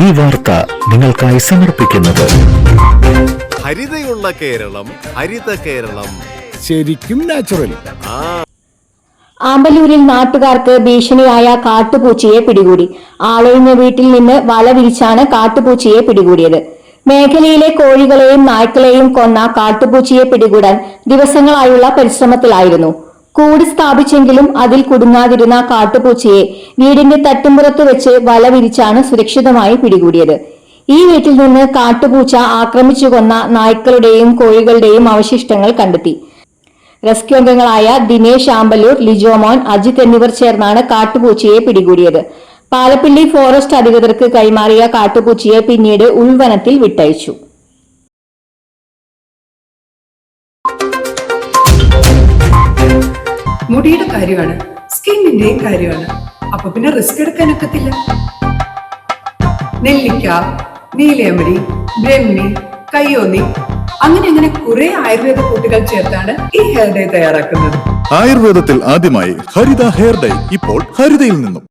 ഈ വാർത്ത നിങ്ങൾക്കായി സമർപ്പിക്കുന്നത് ഹരിതയുള്ള കേരളം, ഹരിത കേരളം, ശരിക്കും നാച്ചുറൽ. ആമ്പല്ലൂരിൽ നാട്ടുകാർക്ക് ഭീഷണിയായ കാട്ടുപൂച്ചയെ പിടികൂടി. ആളൊഴിഞ്ഞ വീട്ടിൽ നിന്ന് വല വിരിച്ചാണ് കാട്ടുപൂച്ചയെ പിടികൂടിയത്. മേഖലയിലെ കോഴികളെയും നായ്ക്കളെയും കൊന്ന കാട്ടുപൂച്ചയെ പിടികൂടാൻ ദിവസങ്ങളായുള്ള പരിശ്രമത്തിലായിരുന്നു. കൂട് സ്ഥാപിച്ചെങ്കിലും അതിൽ കുടുങ്ങാതിരുന്ന കാട്ടുപൂച്ചയെ വീടിന്റെ തട്ടുമ്പുറത്ത് വെച്ച് വല വിരിച്ചാണ് സുരക്ഷിതമായി പിടികൂടിയത്. ഈ വീട്ടിൽ നിന്ന് കാട്ടുപൂച്ച ആക്രമിച്ചു കൊന്ന നായ്ക്കളുടെയും കോഴികളുടെയും അവശിഷ്ടങ്ങൾ കണ്ടെത്തി. റെസ്ക്യൂ അംഗങ്ങളായ ദിനേശ് ആമ്പല്ലൂർ, ലിജോമോൻ, അജിത് എന്നിവർ ചേർന്നാണ് കാട്ടുപൂച്ചയെ പിടികൂടിയത്. പാലപ്പിള്ളി ഫോറസ്റ്റ് അധികൃതർക്ക് കൈമാറിയ കാട്ടുപൂച്ചയെ പിന്നീട് ഉൾവനത്തിൽ വിട്ടയച്ചു. മുടിയുടെ കാര്യമാണ്, സ്കിന്നിന്റെയും കാര്യമാണ്. അപ്പൊ പിന്നെ റിസ്ക് എടുക്കാനൊക്കത്തില്ല. നെല്ലിക്ക, നീലയമരി, ബ്രഹ്മി, കയ്യോന്നി, അങ്ങനെ കുറെ ആയുർവേദ കൂട്ടുകൾ ചേർത്താണ് ഈ ഹെയർ ഡേ തയ്യാറാക്കുന്നത്. ആയുർവേദത്തിൽ ആദ്യമായി ഹരിത ഹെയർ ഡൈ ഇപ്പോൾ ഹരിതയിൽ നിന്നും.